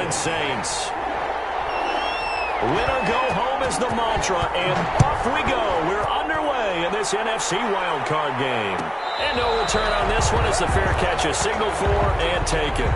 Orleans Saints. Winner go home is the mantra, and off we go. We're underway in this NFC wildcard game. And no return on this one as the fair catch is signaled for and taken.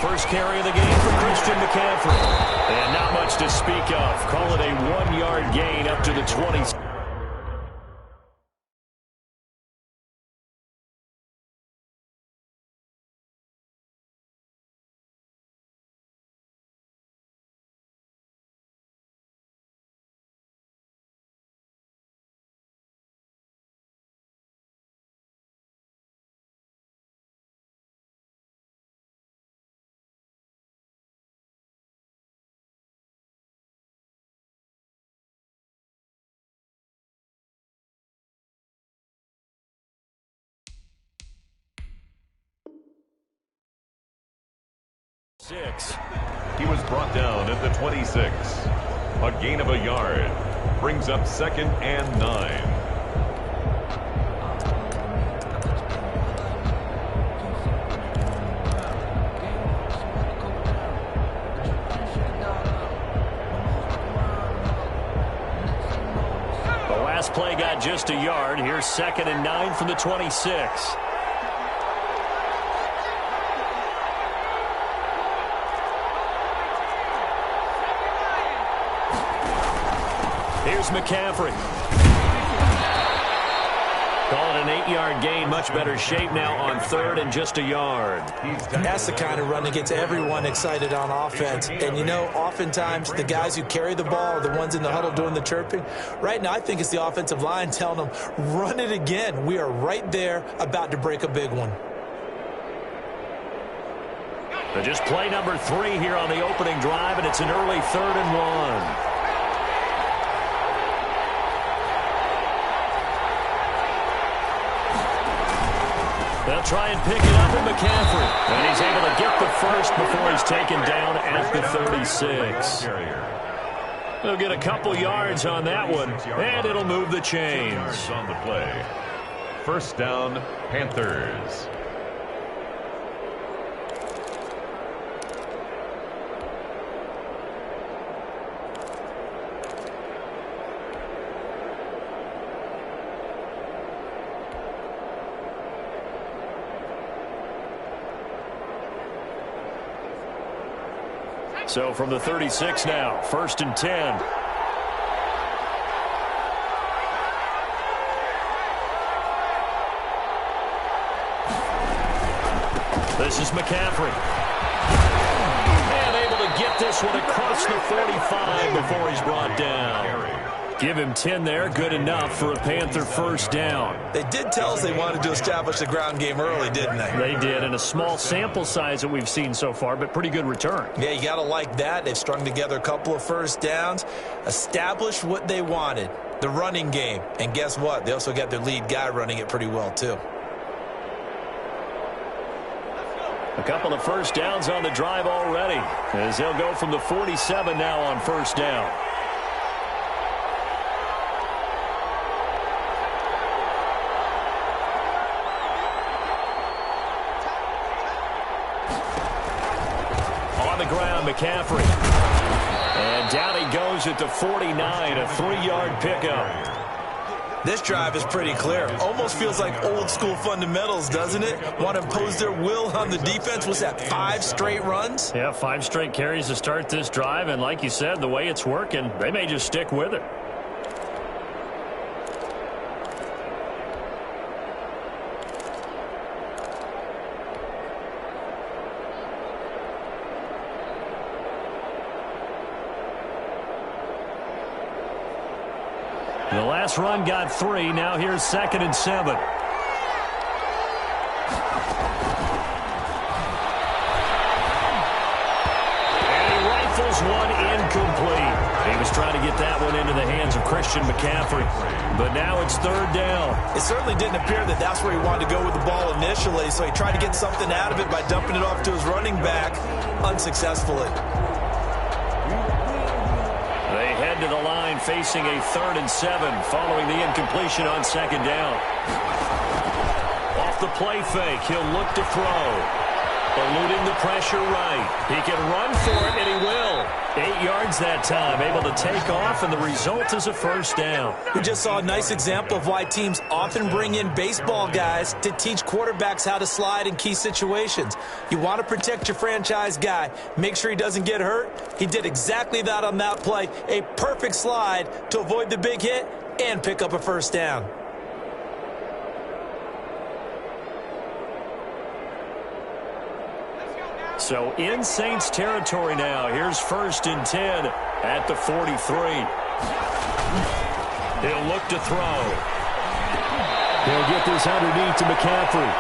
First carry of the game for Christian McCaffrey. And not much to speak of. Call it a 1-yard gain up to the 20. He was brought down at the 26. A gain of a yard. Brings up 2nd and 9. The last play got just a yard. Here's 2nd and 9 from the 26. Here's McCaffrey. Call it an 8-yard gain. Much better shape now on 3rd and just a yard. That's the kind of run that gets everyone excited on offense. And, you know, oftentimes the guys who carry the ball are the ones in the huddle doing the chirping. Right now, I think it's the offensive line telling them, run it again. We are right there about to break a big one. But just play number 3 here on the opening drive, and it's an early 3rd and 1. They'll try and pick it up in McCaffrey. And he's able to get the first before he's taken down at the 36. They'll get a couple yards on that one, and it'll move the chains. On the play. First down, Panthers. So from the 36 now, 1st and 10. This is McCaffrey. And able to get this one across the 45 before he's brought down. Give him 10 there, good enough for a Panther first down. They did tell us they wanted to establish the ground game early, didn't they? They did, in a small sample size that we've seen so far, but pretty good return. Yeah, you got to like that. They've strung together a couple of first downs, established what they wanted, the running game. And guess what? They also got their lead guy running it pretty well, too. A couple of first downs on the drive already, as they'll go from the 47 now on first down. McCaffrey. And down he goes at the 49, a 3-yard pickup. This drive is pretty clear. Almost feels like old school fundamentals, doesn't it? Want to impose their will on the defense. What's that, 5 straight runs? Yeah, 5 straight carries to start this drive. And like you said, the way it's working, they may just stick with it. The last run got 3. Now here's 2nd and 7. And he rifles one incomplete. He was trying to get that one into the hands of Christian McCaffrey. But now it's 3rd down. It certainly didn't appear that that's where he wanted to go with the ball initially, so he tried to get something out of it by dumping it off to his running back unsuccessfully. They head to the line facing a 3rd and 7 following the incompletion on 2nd down. Off the play fake, he'll look to throw. Eluding the pressure right. He can run for it, and he will. 8 yards that time, able to take off, and the result is a 1st down. We just saw a nice example of why teams often bring in baseball guys to teach quarterbacks how to slide in key situations. You want to protect your franchise guy. Make sure he doesn't get hurt. He did exactly that on that play. A perfect slide to avoid the big hit and pick up a 1st down. So in Saints territory now. Here's 1st and 10 at the 43. He'll look to throw. He'll get this underneath to McCaffrey.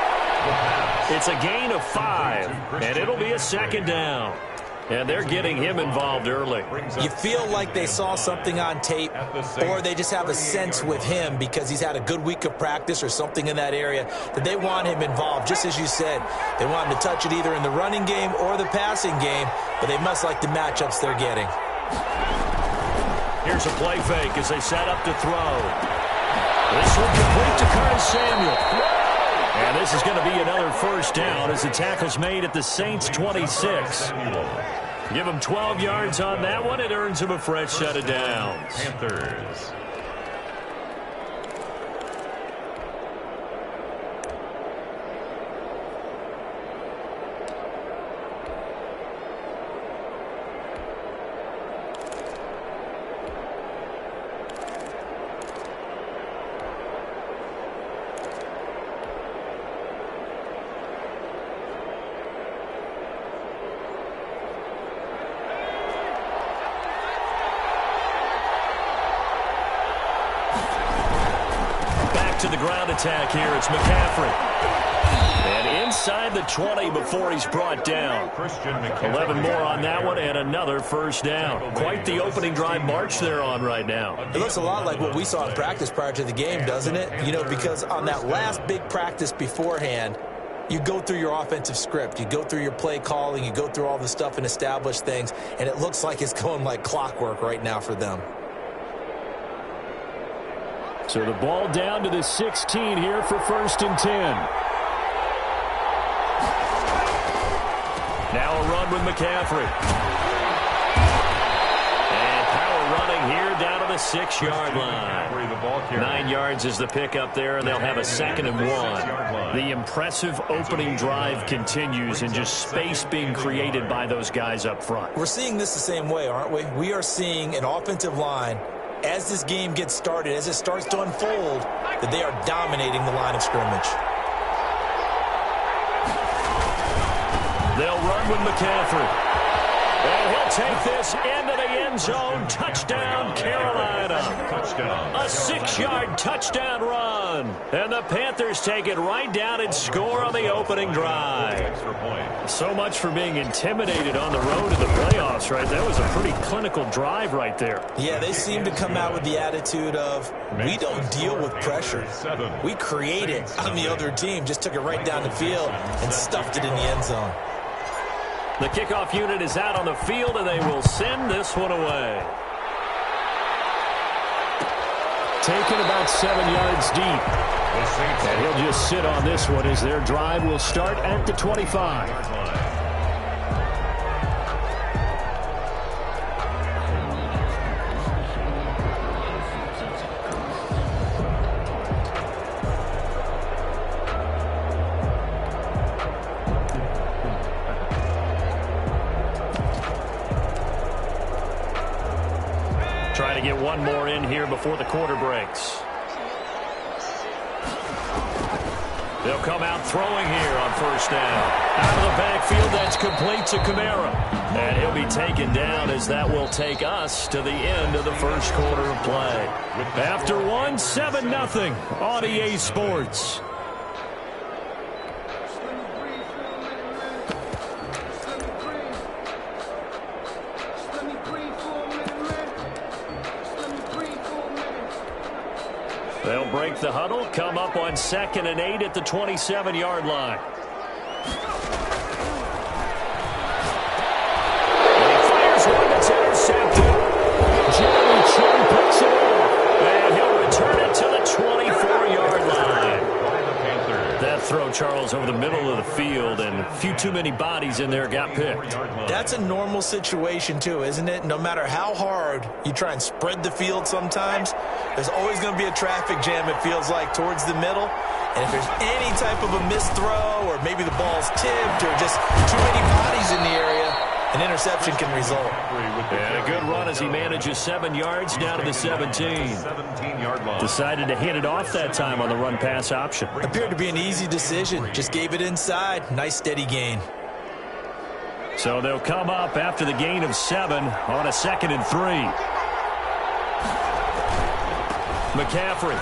It's a gain of 5, and it'll be a 2nd down. And they're getting him involved early. You feel like they saw something on tape, or they just have a sense with him because he's had a good week of practice or something in that area that they want him involved. Just as you said, they want him to touch it either in the running game or the passing game, but they must like the matchups they're getting. Here's a play fake as they set up to throw. This one complete to Curtis Samuel. And this is going to be another 1st down as the tackle's made at the Saints' 26. Give him 12 yards on that one. It earns him a fresh set of downs. Panthers. To the ground attack here. It's McCaffrey. And inside the 20 before he's brought down. 11 more on that one and another 1st down. Quite the opening drive march they're on right now. It looks a lot like what we saw in practice prior to the game, doesn't it? You know, because on that last big practice beforehand, you go through your offensive script. You go through your play calling. You go through all the stuff and establish things. And it looks like it's going like clockwork right now for them. So the ball down to the 16 here for 1st and 10. Now a run with McCaffrey. And power running here down to the 6-yard line. 9 yards is the pickup there, and they'll have a 2nd and 1. The impressive opening drive continues, and just space being created by those guys up front. We're seeing this the same way, aren't we? We are seeing an offensive line, as this game gets started, as it starts to unfold, that they are dominating the line of scrimmage. They'll run with McCaffrey. And he'll take this into the end zone. Touchdown, Carolina. A 6-yard touchdown run. And the Panthers take it right down and score on the opening drive. So much for being intimidated on the road to the playoffs, right? That was a pretty clinical drive right there. Yeah, they seem to come out with the attitude of, we don't deal with pressure. We create it on the other team. Just took it right down the field and stuffed it in the end zone. The kickoff unit is out on the field, and they will send this one away. Taken about 7 yards deep. And he'll just sit on this one as their drive will start at the 25. Trying to get one more in here before the quarter breaks. They'll come out throwing here on first down. Out of the backfield, that's complete to Kamara. And he'll be taken down as that will take us to the end of the first quarter of play. After one, 7-0 on EA Sports. They'll break the huddle, come up on 2nd and 8 at the 27-yard line. And he fires one that's intercepted. Jeremy Chin picks it off, and he'll return it to the 24-yard line. That throw, Charles, over the middle of the field, and a few too many bodies in there got picked. That's a normal situation, too, isn't it? No matter how hard you try and spread the field sometimes, there's always going to be a traffic jam, it feels like, towards the middle. And if there's any type of a missed throw or maybe the ball's tipped or just too many bodies in the area, an interception can result. And a good run as he manages 7 yards down to the 17. Decided to hand it off that time on the run-pass option. Appeared to be an easy decision. Just gave it inside. Nice steady gain. So they'll come up after the gain of 7 on a 2nd and 3. McCaffrey.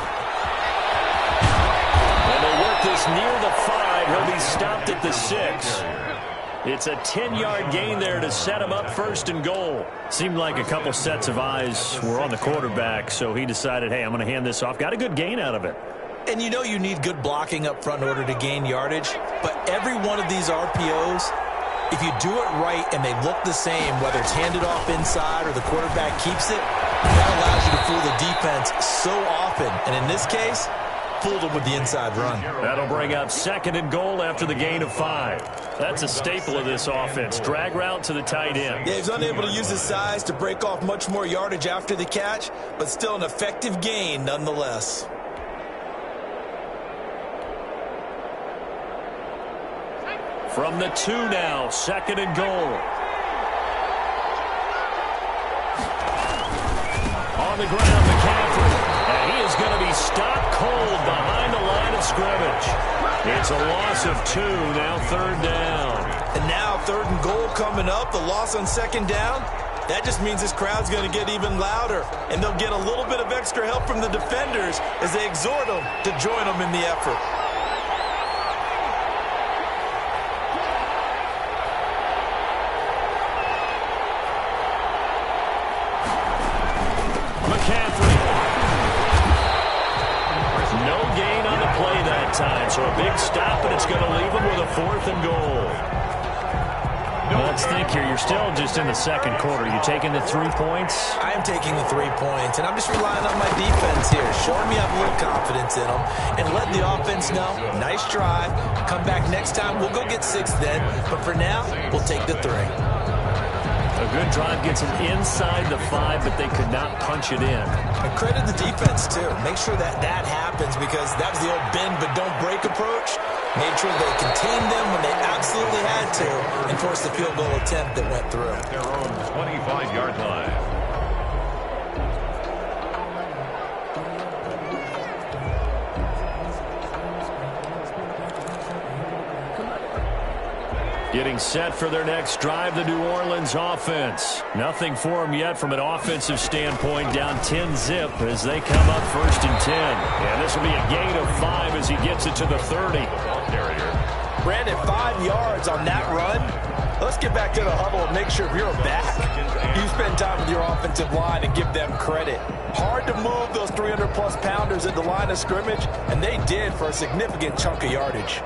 And they'll work this near the 5. He'll be stopped at the 6. It's a 10-yard gain there to set him up 1st and goal. Seemed like a couple sets of eyes were on the quarterback, so he decided, hey, I'm going to hand this off. Got a good gain out of it. And you know you need good blocking up front in order to gain yardage, but every one of these RPOs, if you do it right and they look the same, whether it's handed off inside or the quarterback keeps it, that allows you to fool the defense so often. And in this case, fooled them with the inside run. That'll bring up 2nd and goal after the gain of 5. That's a staple of this offense. Drag route to the tight end. Yeah, he's unable to use his size to break off much more yardage after the catch, but still an effective gain nonetheless. From the 2 now, 2nd and goal. On the ground, McCaffrey. And he is going to be stopped cold behind the line of scrimmage. It's a loss of 2, now 3rd down. And now 3rd and goal coming up, the loss on 2nd down. That just means this crowd's going to get even louder, and they'll get a little bit of extra help from the defenders as they exhort them to join them in the effort. Time. So a big stop, and it's going to leave him with a 4th and goal. Let's think here. You're still just in the 2nd quarter. You taking the 3 points? I am taking the 3 points, and I'm just relying on my defense here. Showing me I have a little confidence in them, and let the offense know, nice drive. Come back next time. We'll go get 6 then, but for now, we'll take the 3. A good drive gets them inside the 5, but they could not punch it in. And credit the defense, too. Make sure that that happens because that was the old bend but don't break approach. Made sure they contained them when they absolutely had to and forced the field goal attempt that went through. Their own 25-yard line. Getting set for their next drive, the New Orleans offense. Nothing for them yet from an offensive standpoint, down 10-zip as they come up 1st and 10. And this will be a gain of 5 as he gets it to the 30. Brandon, 5 yards on that run. Let's get back to the huddle and make sure if you're back, you spend time with your offensive line and give them credit. Hard to move those 300-plus pounders at the line of scrimmage, and they did for a significant chunk of yardage.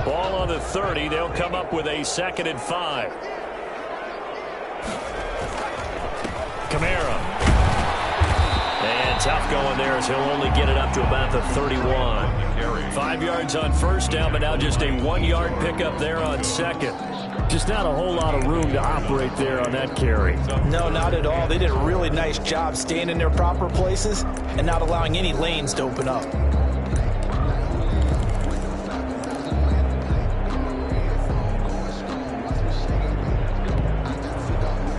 Ball on the 30. They'll come up with a 2nd and 5. Kamara. And tough going there as he'll only get it up to about the 31. 5 yards on 1st down, but now just a 1-yard pickup there on 2nd. Just not a whole lot of room to operate there on that carry. No, not at all. They did a really nice job staying in their proper places and not allowing any lanes to open up.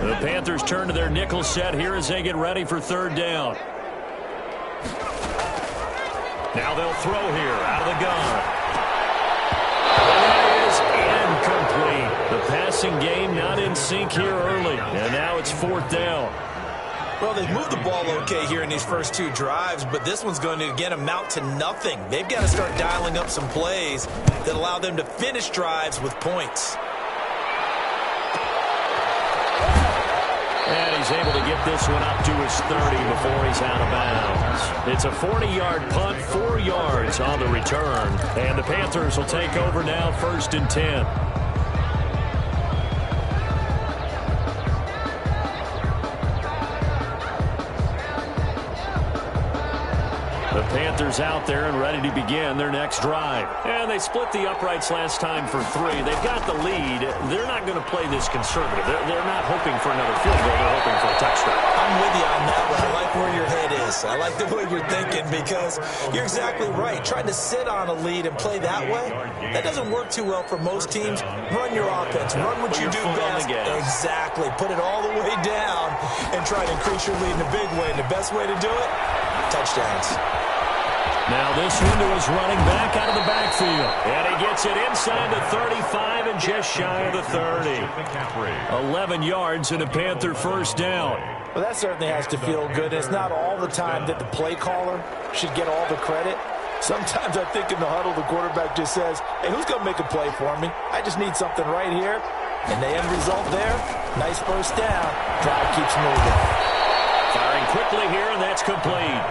The Panthers turn to their nickel set here as they get ready for 3rd down. Now they'll throw here out of the gun. That is incomplete. The passing game not in sync here early. And now it's 4th down. Well, they've moved the ball okay here in these first 2 drives, but this one's going to, again, amount to nothing. They've got to start dialing up some plays that allow them to finish drives with points. And he's able to get this one up to his 30 before he's out of bounds. It's a 40-yard punt, 4 yards on the return. And the Panthers will take over now, 1st and 10. The Panthers out there and ready to begin their next drive. And they split the uprights last time for 3. They've got the lead. They're not going to play this conservative. They're not hoping for another field goal. They're hoping for a touchdown. I'm with you on that one. I like where your head is. I like the way you're thinking because you're exactly right. Trying to sit on a lead and play that way, that doesn't work too well for most teams. Run your offense. Run what you do best. Exactly. Put it all the way down and try to increase your lead in a big way. And the best way to do it, touchdowns. Now this one is running back out of the backfield. And he gets it inside the 35 and just shy of the 30. 11 yards and a Panther 1st down. Well, that certainly has to feel good. It's not all the time that the play caller should get all the credit. Sometimes I think in the huddle, the quarterback just says, hey, who's going to make a play for me? I just need something right here. And the end result there, nice 1st down. Drive keeps moving. Firing quickly here, and that's complete.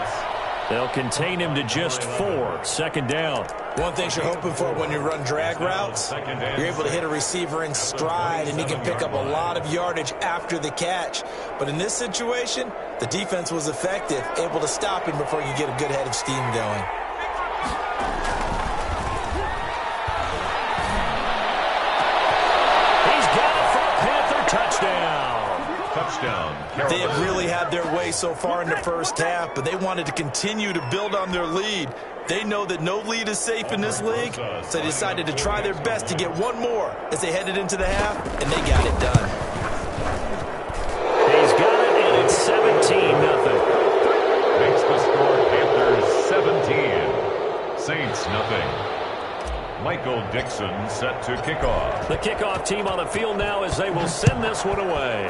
They'll contain him to just 4. 2nd down. One thing you're hoping for when you run drag routes, you're able to hit a receiver in stride, and he can pick up a lot of yardage after the catch. But in this situation, the defense was effective, able to stop him before you get a good head of steam going. He's got it for a Panther touchdown. Touchdown. They have really had their way so far in the first half, but they wanted to continue to build on their lead. They know that no lead is safe in this league, so they decided to try their best to get one more as they headed into the half, and they got it done. He's got it, and it's 17-0. Makes the score Panthers 17. Saints nothing. Michael Dixon set to kick off. The kickoff team on the field now as they will send this one away.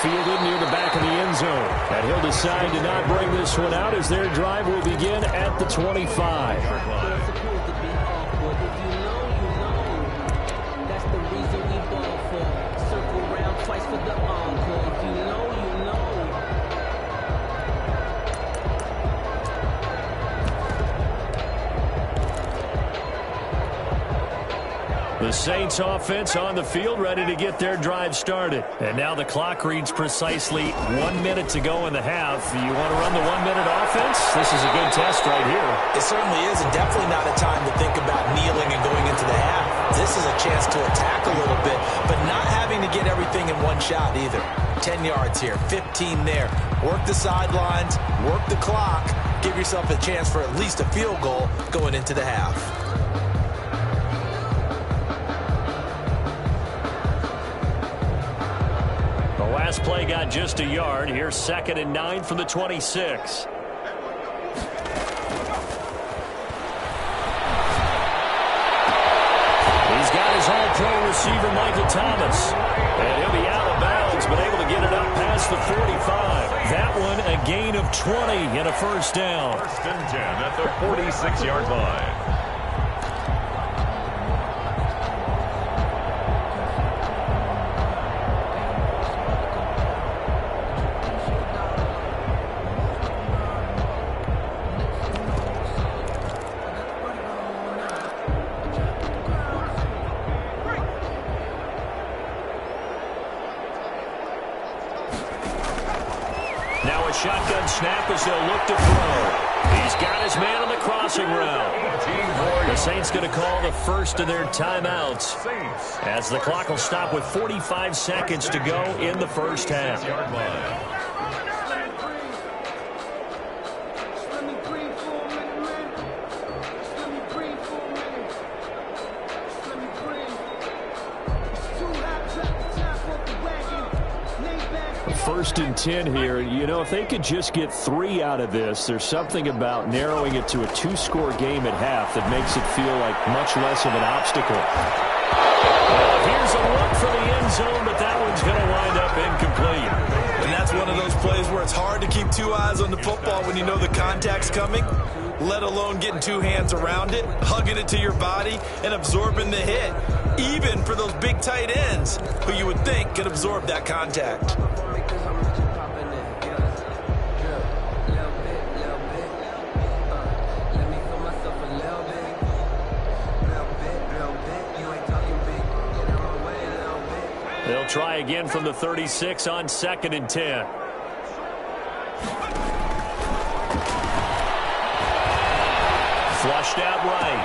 Fielded near the back of the end zone. And he'll decide to not bring this one out as their drive will begin at the 25. The Saints offense on the field ready to get their drive started. And now the clock reads precisely 1 minute to go in the half. You want to run the 1 minute offense? This is a good test right here. It certainly is, and definitely not a time to think about kneeling and going into the half. This is a chance to attack a little bit, but not having to get everything in one shot either. 10 yards here, 15 there. Work the sidelines, work the clock, give yourself a chance for at least a field goal going into the half. Last play got just a yard. Here's 2nd and 9 from the 26. He's got his all-pro receiver, Michael Thomas. And he'll be out of bounds, but able to get it up past the 45. That one a gain of 20 and a 1st down. 1st and 10 at the 46-yard line. Shotgun snap as they'll look to throw. He's got his man on the crossing route. The Saints going to call the first of their timeouts as the clock will stop with 45 seconds to go in the first half. 1st and 10 here. You know, if they could just get 3 out of this, there's something about narrowing it to a 2-score game at half that makes it feel like much less of an obstacle. Here's a look for the end zone, but that one's going to wind up incomplete. And that's one of those plays where it's hard to keep 2 eyes on the football when you know the contact's coming, let alone getting 2 hands around it, hugging it to your body, and absorbing the hit, even for those big tight ends who you would think could absorb that contact. They'll try again from the 36 on 2nd and 10. Flushed out right.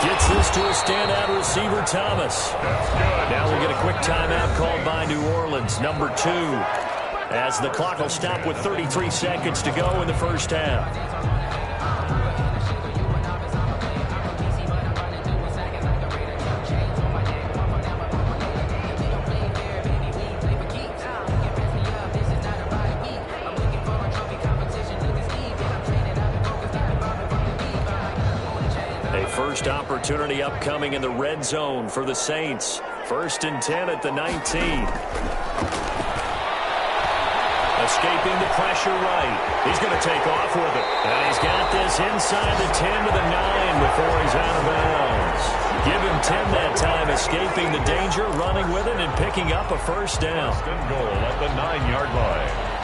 Gets this to a standout receiver, Thomas. Now we'll get a quick timeout called by New Orleans, number 2, as the clock will stop with 33 seconds to go in the first half. First opportunity upcoming in the red zone for the Saints. 1st and 10 at the 19. Escaping the pressure right. He's going to take off with it. And he's got this inside the 10 to the 9 before he's out of bounds. Give him 10 that time, escaping the danger, running with it, and picking up a first down. First and goal at the 9-yard line.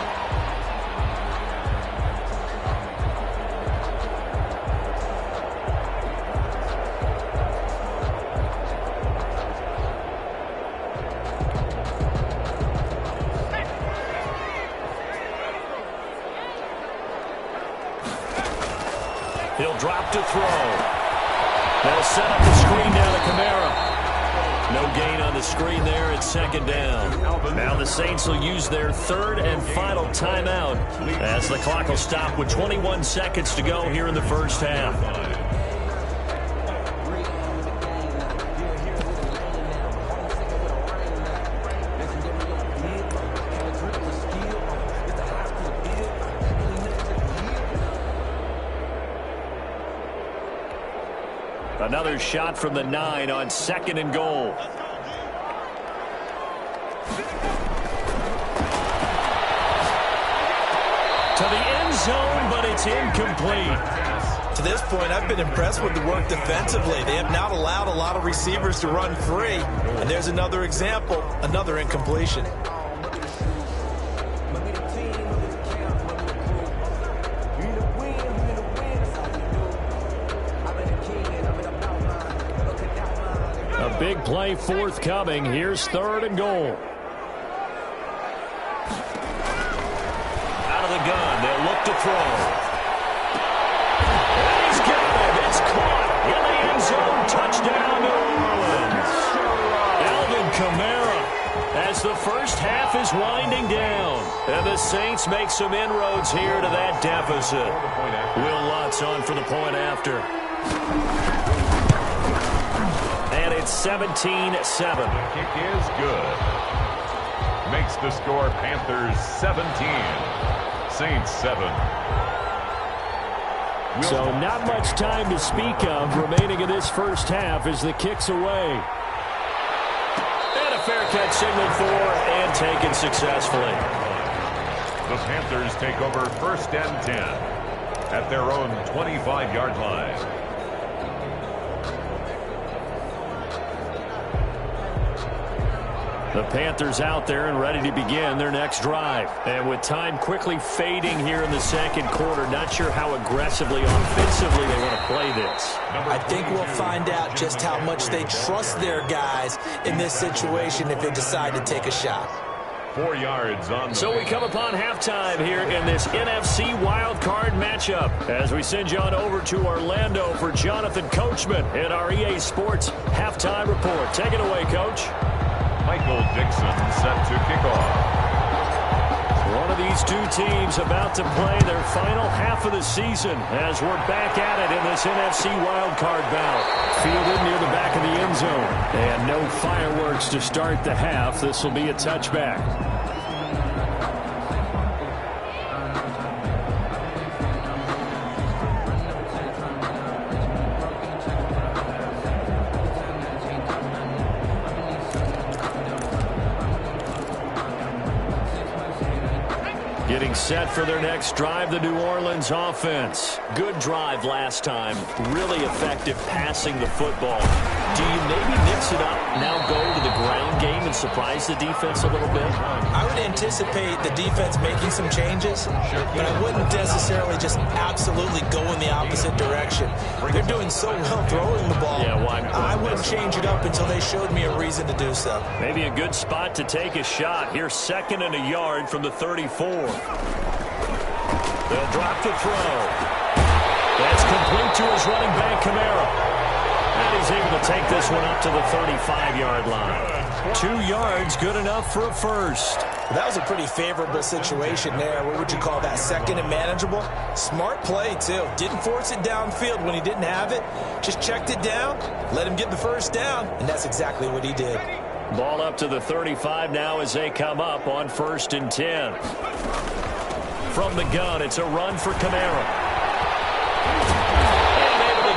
He'll drop to throw. They'll set up the screen down to Kamara. No gain on the screen there. It's 2nd down. Now the Saints will use their 3rd and final timeout as the clock will stop with 21 seconds to go here in the first half. Another shot from the 9 on 2nd and goal. To the end zone, but it's incomplete. To this point, I've been impressed with the work defensively. They have not allowed a lot of receivers to run free. And there's another example, another incompletion. Big play forthcoming. Here's 3rd and goal. Out of the gun. They'll look to throw. And he's got it. It's caught in the end zone. Touchdown, New Orleans. Alvin Kamara as the first half is winding down. And the Saints make some inroads here to that deficit. Will Lutz on for the point after. And it's 17-7. Kick is good. Makes the score Panthers 17, Saints 7. So not much time to speak of remaining in this first half as the kick's away. And a fair catch signaled for and taken successfully. The Panthers take over 1st and 10 at their own 25-yard line. The Panthers out there and ready to begin their next drive. And with time quickly fading here in the 2nd quarter, not sure how aggressively, offensively they want to play this. I think we'll find out just how much they trust their guys in this situation if they decide to take a shot. 4 yards on. So we come upon halftime here in this NFC wildcard matchup as we send you on over to Orlando for Jonathan Coachman in our EA Sports halftime report. Take it away, Coach. Michael Dixon set to kick off. One of these two teams about to play their final half of the season as we're back at it in this NFC wildcard bout. Fielded near the back of the end zone. And no fireworks to start the half. This will be a touchback. Getting set for their next drive, the New Orleans offense. Good drive last time. Really effective passing the football. Do you maybe mix it up, now go to the ground game and surprise the defense a little bit? I would anticipate the defense making some changes, but I wouldn't necessarily just absolutely go in the opposite direction. They're doing so well throwing the ball. Yeah, why? I wouldn't change it up until they showed me a reason to do so. Maybe a good spot to take a shot. Here's 2nd and a yard from the 34. They'll drop the throw. That's complete to his running back, Kamara. And he's able to take this one up to the 35-yard line. 2 yards, good enough for a first. That was a pretty favorable situation there. What would you call that? 2nd and manageable? Smart play, too. Didn't force it downfield when he didn't have it. Just checked it down, let him get the first down, and that's exactly what he did. Ball up to the 35 now as they come up on 1st and 10. From the gun, it's a run for Kamara.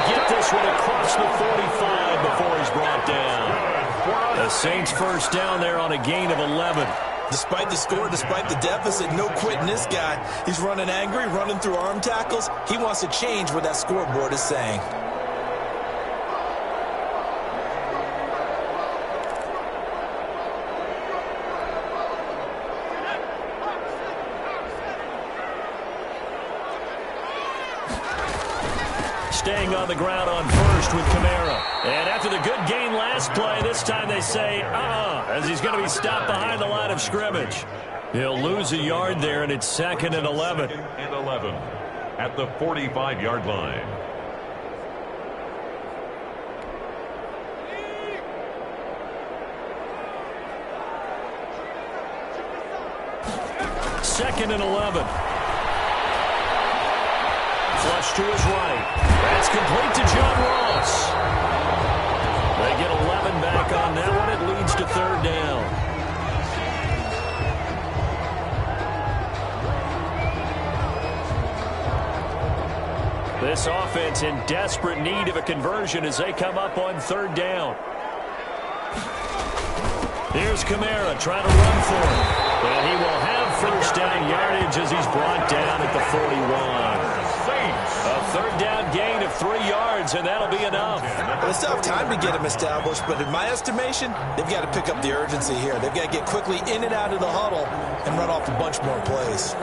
Get this one across the 45 before he's brought down. The Saints first down there on a gain of 11. Despite the score, despite the deficit, no quitting this guy. He's running angry, running through arm tackles. He wants to change what that scoreboard is saying. Staying on the ground on 1st with Kamara. And after the good gain last play, this time they say, as he's going to be stopped behind the line of scrimmage. He'll lose a yard there, and it's 2nd and 11. 2nd and 11 at the 45-yard line. Second and 11. Flush to his right. That's complete to John Ross. They get 11 back on that one. It leads to 3rd down. This offense in desperate need of a conversion as they come up on 3rd down. Here's Kamara trying to run for it. And he will have first down yardage as he's brought down at the 41. A 3rd down gain of 3 yards, and that'll be enough. Well, they still have time to get him established, but in my estimation, they've got to pick up the urgency here. They've got to get quickly in and out of the huddle and run off a bunch more plays.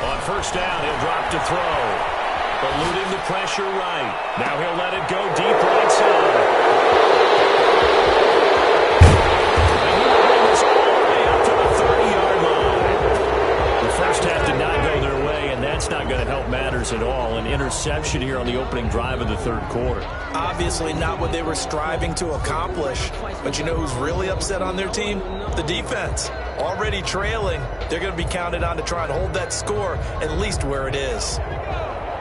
On 1st down, he'll drop to throw. Eluding the pressure right. Now he'll let it go deep right side. And he'll bring this all the way up to the 30-yard line. The first half did not go their way, and that's not going to help matters at all. An interception here on the opening drive of the 3rd quarter. Obviously not what they were striving to accomplish. But you know who's really upset on their team? The defense. Already trailing. They're going to be counted on to try and hold that score at least where it is.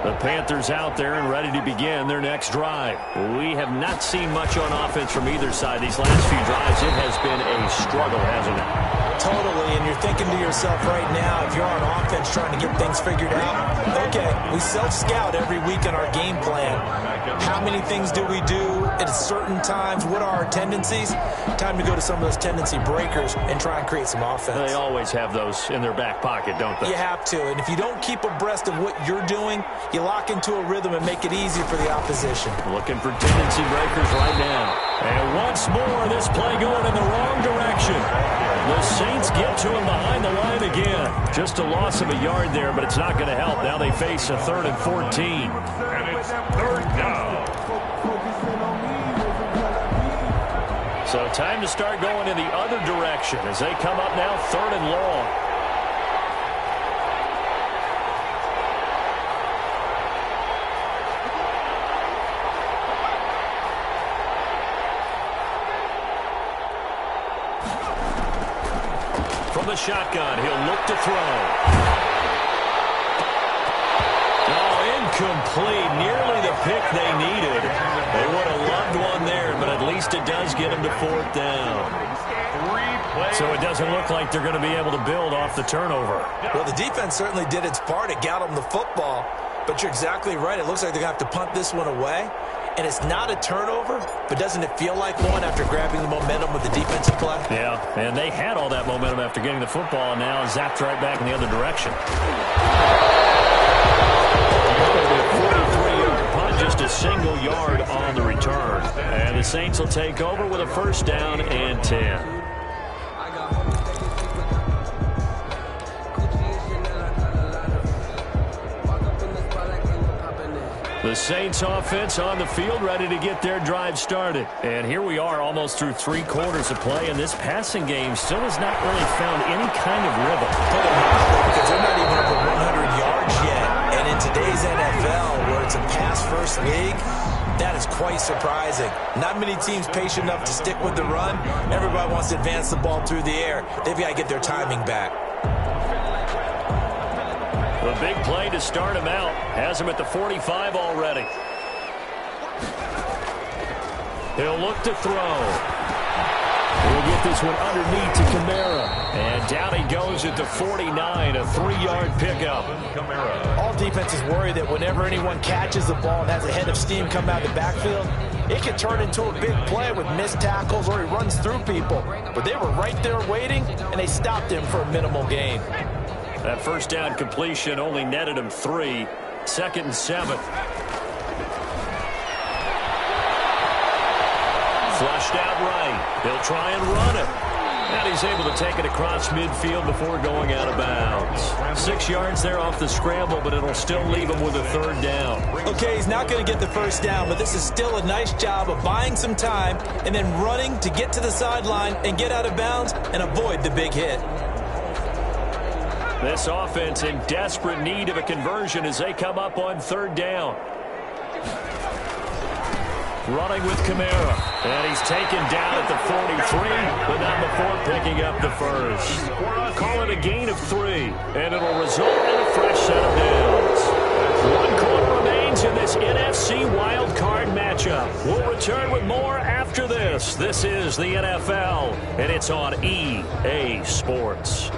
The Panthers out there and ready to begin their next drive. We have not seen much on offense from either side these last few drives. It has been a struggle, hasn't it? Totally, and you're thinking to yourself right now, if you're on offense trying to get things figured out, okay, we self-scout every week in our game plan. How many things do we do at certain times? What are our tendencies? Time to go to some of those tendency breakers and try and create some offense. They always have those in their back pocket, don't they? You have to, and if you don't keep abreast of what you're doing, you lock into a rhythm and make it easy for the opposition. Looking for tendency breakers right now. And once more, this play going in the wrong direction. The Saints get to him behind the line again. Just a loss of a yard there, but it's not going to help. Now they face a 3rd and 14. And it's 3rd down. So time to start going in the other direction as they come up now 3rd and long. From the shotgun, he'll look to throw. Oh, incomplete. Nearly the pick they needed. They would have loved one there, but at least it does get him to 4th down. So it doesn't look like they're going to be able to build off the turnover. Well, the defense certainly did its part to get them the football, but you're exactly right. It looks like they're going to have to punt this one away, and it's not a turnover, but doesn't it feel like one after grabbing the momentum with the defensive play? Yeah, and they had all that momentum after getting the football, and now zapped right back in the other direction. Just a single yard on the return. And the Saints will take over with a first down and 10. The Saints offense on the field ready to get their drive started. And here we are almost through 3 quarters of play, and this passing game still has not really found any kind of rhythm. Because they're not even over 100 yards yet. And in today's NFL, where it's a pass-first league, that is quite surprising. Not many teams patient enough to stick with the run. Everybody wants to advance the ball through the air. They've got to get their timing back. The big play to start him out has him at the 45 already. He'll look to throw. He'll get this one underneath to Kamara. And down he goes at the 49, a 3-yard pickup. All defenses worry that whenever anyone catches the ball and has a head of steam come out of the backfield, it can turn into a big play with missed tackles or he runs through people. But they were right there waiting, and they stopped him for a minimal gain. That first down completion only netted him 3. 2nd and 7. Flushed out right. He'll try and run it. And he's able to take it across midfield before going out of bounds. 6 yards there off the scramble, but it'll still leave him with a 3rd down. Okay, he's not going to get the first down, but this is still a nice job of buying some time and then running to get to the sideline and get out of bounds and avoid the big hit. This offense in desperate need of a conversion as they come up on 3rd down. Running with Kamara. And he's taken down at the 43, but not before picking up the first. Call it a gain of 3, and it'll result in a fresh set of downs. 1 quarter remains in this NFC wildcard matchup. We'll return with more after this. This is the NFL, and it's on EA Sports.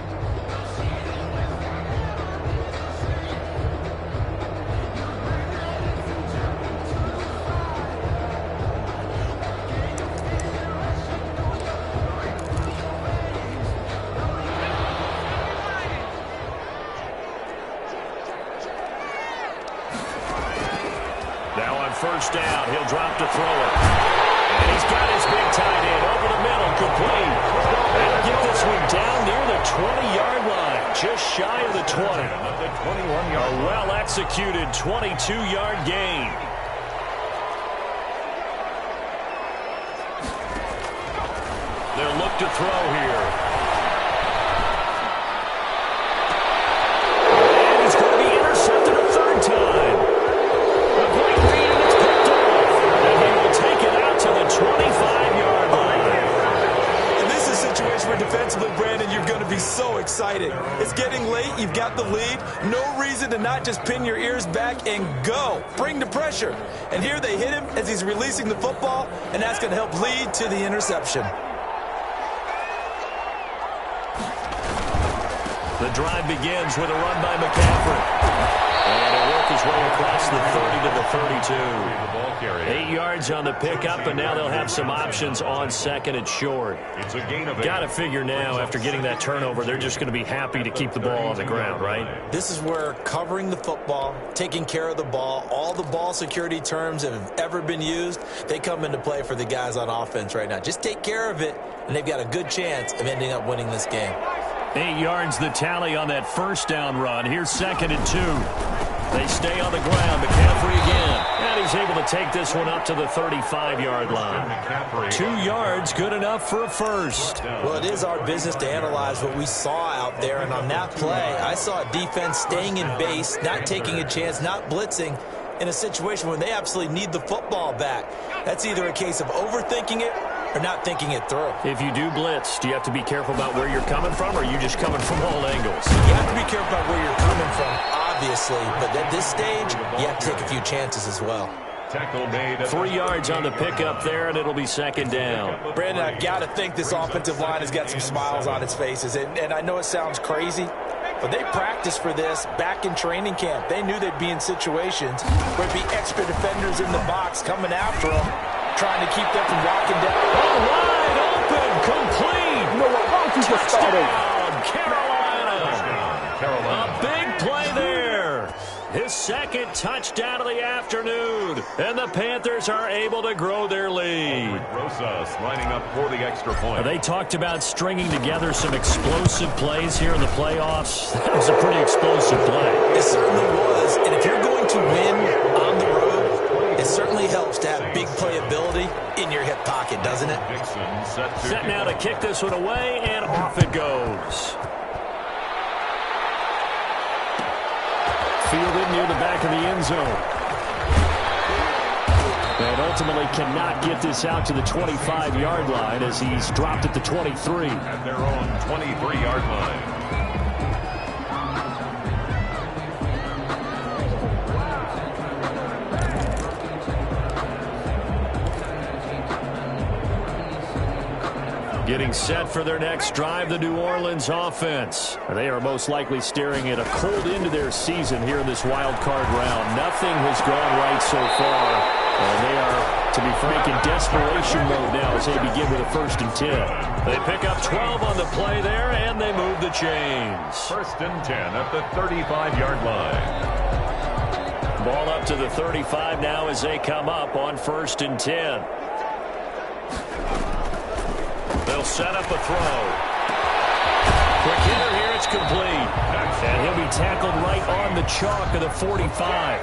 First down, he'll drop to throw it. And he's got his big tight end over the middle, complete. They'll get this one down near the 20-yard line, just shy of the 20. A well-executed 22-yard gain. They'll look to throw here. And he's going to be intercepted a 3rd time. To the 25-yard line. And this is a situation where defensively, Brandon, you're going to be so excited. It's getting late. You've got the lead. No reason to not just pin your ears back and go. Bring the pressure. And here they hit him as he's releasing the football, and that's going to help lead to the interception. The drive begins with a run by McCaffrey. And he'll work his way across the 30 to the 32. 8 yards on the pickup, and now they'll have some options on 2nd and short. It's a gain of 8. Got to figure now, after getting that turnover, they're just going to be happy to keep the ball on the ground, right? This is where covering the football, taking care of the ball, all the ball security terms that have ever been used, they come into play for the guys on offense right now. Just take care of it, and they've got a good chance of ending up winning this game. 8 yards the tally on that first down run. Here's 2nd and 2. They stay on the ground. McCaffrey again. And he's able to take this one up to the 35-yard line. 2 yards, good enough for a first. Well, it is our business to analyze what we saw out there. And on that play, I saw a defense staying in base, not taking a chance, not blitzing in a situation where they absolutely need the football back. That's either a case of overthinking it or not thinking it through. If you do blitz, do you have to be careful about where you're coming from, or are you just coming from all angles? You have to be careful about where you're coming from, obviously, but at this stage, you have to take a few chances as well. tackle made. 3 yards on the pickup there, and it'll be second down. Brandon, I've got to think this offensive line has got some smiles on its faces. And I know it sounds crazy, but they practiced for this back in training camp. They knew they'd be in situations where there'd be extra defenders in the box coming after them, trying to keep them from walking down. Oh, wide open, complete. You know what? Why don't you just start over? Carolina. Carolina. A big play there. His second touchdown of the afternoon. And the Panthers are able to grow their lead. Rosas lining up for the extra point. They talked about stringing together some explosive plays here in the playoffs. That was a pretty explosive play. It certainly was. And if you're going to win on the road, it certainly helps to have big playability in your hip pocket, doesn't it? Dixon Set now to kick this one away, and off it goes. Fielded near the back of the end zone. And ultimately cannot get this out to the 25-yard line as he's dropped at the 23. at their own 23-yard line. Getting set for their next drive, the New Orleans offense. They are most likely staring at a cold end to their season here in this wild card round. Nothing has gone right so far. And they are, to be frank, in desperation mode now as they begin with a 1st and 10. They pick up 12 on the play there, and they move the chains. 1st and 10 at the 35-yard line. Ball up to the 35 now as they come up on 1st and 10. They'll set up a throw. Quick hitter here, it's complete. And he'll be tackled right on the chalk of the 45.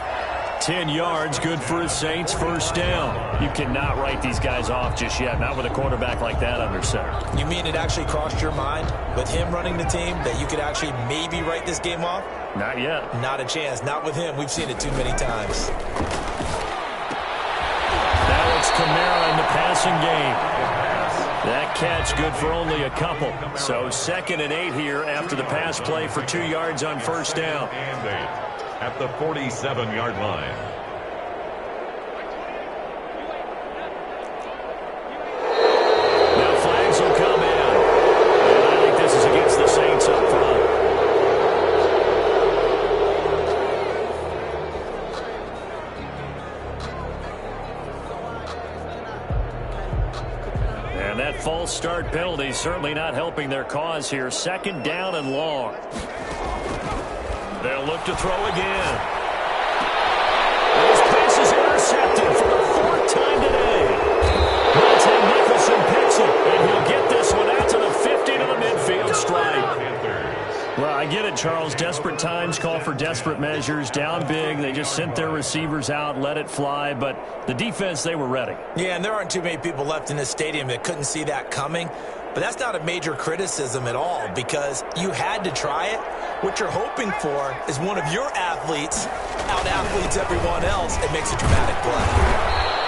10 yards, good for his Saints, 1st down. You cannot write these guys off just yet, not with a quarterback like that under center. You mean it actually crossed your mind with him running the team that you could actually maybe write this game off? Not yet. Not a chance. Not with him. We've seen it too many times. Now it's Kamara in the passing game. That catch good for only a couple. So 2nd and 8 here after the pass play for 2 yards on 1st down. And 8 at the 47-yard line. Now flags will come in. And I think this is against the Saints up front. And that false start penalty certainly not helping their cause here. 2nd down and long. They'll look to throw again. This pass is intercepted for the 4th time today. Monte Nicholson picks it, and he'll get this one out to the 50 to the midfield stripe. Well, I get it, Charles. Desperate times call for desperate measures. Down big, they just sent their receivers out, let it fly. But the defense, they were ready. Yeah, and there aren't too many people left in this stadium that couldn't see that coming. But that's not a major criticism at all because you had to try it. What you're hoping for is one of your athletes out-athletes everyone else and makes a dramatic play.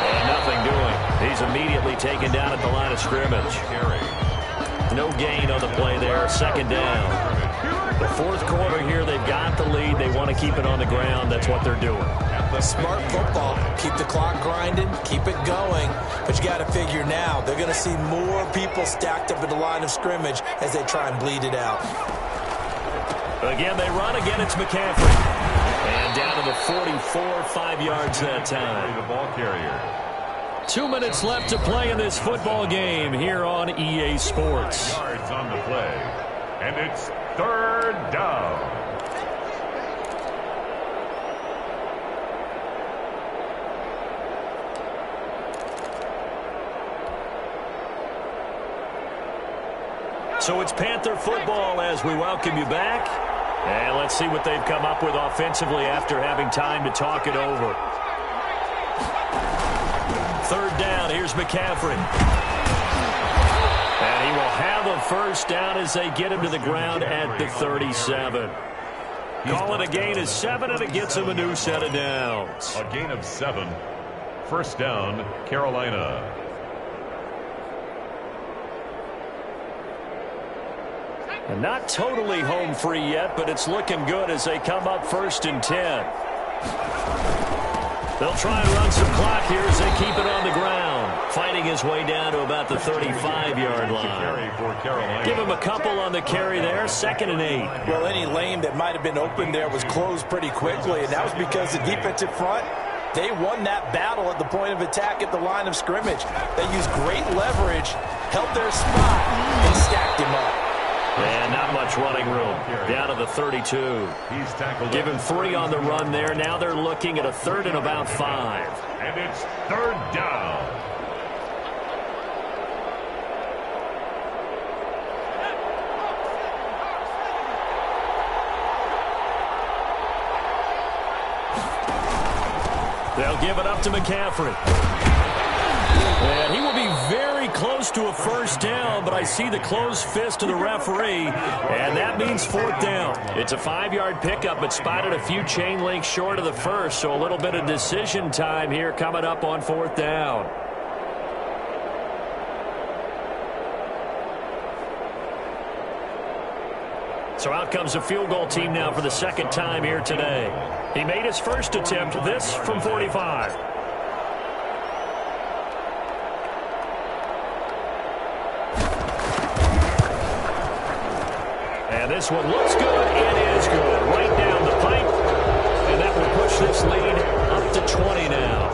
And nothing doing. He's immediately taken down at the line of scrimmage. No gain on the play there. 2nd down. The 4th quarter here, they've got the lead. They want to keep it on the ground. That's what they're doing. Smart football. Keep the clock grinding. Keep it going. But you got to figure now, they're going to see more people stacked up at the line of scrimmage as they try and bleed it out. Again, they run. Again, it's McCaffrey. And down to the 44, 5 yards that time. The ball carrier. 2 minutes left to play in this football game here on EA Sports. 5 yards on the play. And it's 3rd down. So it's Panther football as we welcome you back. And let's see what they've come up with offensively after having time to talk it over. 3rd down, here's McCaffrey. And he will have a 1st down as they get him to the ground at the 37. Call it a gain of 7, and it gets him a new set of downs. A gain of 7. 1st down, Carolina. And not totally home free yet, but it's looking good as they come up 1st and 10. They'll try and run some clock here as they keep it on the ground. Fighting his way down to about the 35-yard line. Give him a couple on the carry there, 2nd and 8. Well, any lane that might have been open there was closed pretty quickly, and that was because the defensive front, they won that battle at the point of attack at the line of scrimmage. They used great leverage, held their spot, and stacked him up. And not much running room. Down to the 32. He's tackled. Give him 3 on the run there. Now they're looking at a 3rd and about 5. And it's 3rd down. They'll give it up to McCaffrey. And he will be very close to a 1st down, but I see the closed fist of the referee, and that means 4th down. It's a 5-yard pickup, but spotted a few chain links short of the 1st, so a little bit of decision time here coming up on 4th down. So out comes the field goal team now for the 2nd time here today. He made his first attempt, this from 45. And this one looks good. It is good. Right down the pipe. And that will push this lead up to 20 now.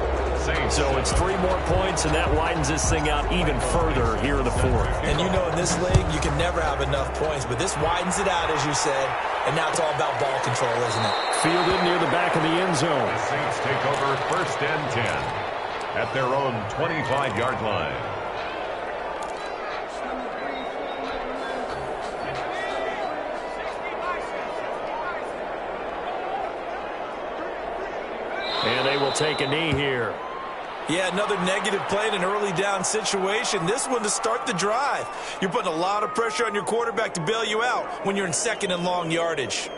So it's 3 more points, and that widens this thing out even further here in the 4th. And you know, in this league, you can never have enough points, but this widens it out, as you said, and now it's all about ball control, isn't it? Fielded near the back of the end zone. The Saints take over 1st and 10 at their own 25-yard line. And they will take a knee here. Yeah, another negative play in an early down situation. This one to start the drive. You're putting a lot of pressure on your quarterback to bail you out when you're in 2nd and long yardage.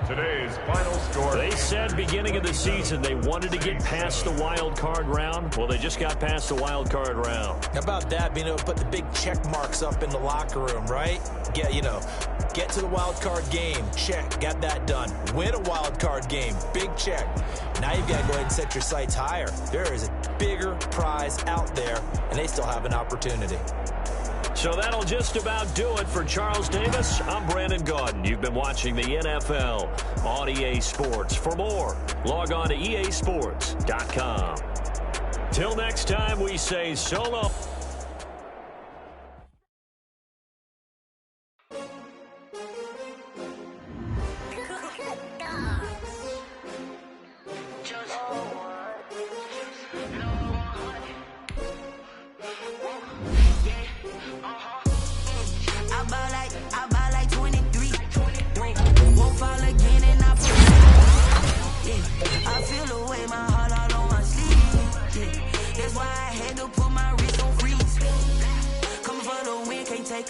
Today's final score. They said beginning of the season they wanted to get past the wild card round. Well, they just got past the wild card round. How about that, being able to put the big check marks up in the locker room, right? Get to the wild card game. Check. Got that done. Win a wild card game. Big check. Now you've got to go ahead and set your sights higher. There is a bigger prize out there, and they still have an opportunity. So that'll just about do it for Charles Davis. I'm Brandon Gaudin. You've been watching the NFL on EA Sports. For more, log on to easports.com. Till next time, we say so long.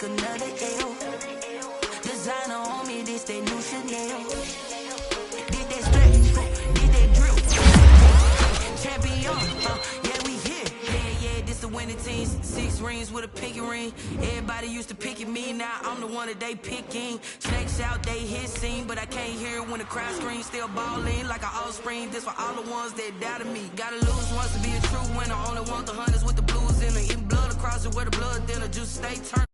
Another L. Designer on me, this that new Chanel. Did that stretch, did that drip. Champion, yeah, we here. Yeah, this the winning team. 6 rings with a pinky ring. Everybody used to pick at me, now I'm the one that they picking. Snakes out, they hit scene, but I can't hear it when the crowd screams. Still balling like an offspring. This for all the ones that doubted me. Gotta lose once to be a true winner. Only want the hunters with the blues in it. Even blood across it where the blood dinner. Just stay turned.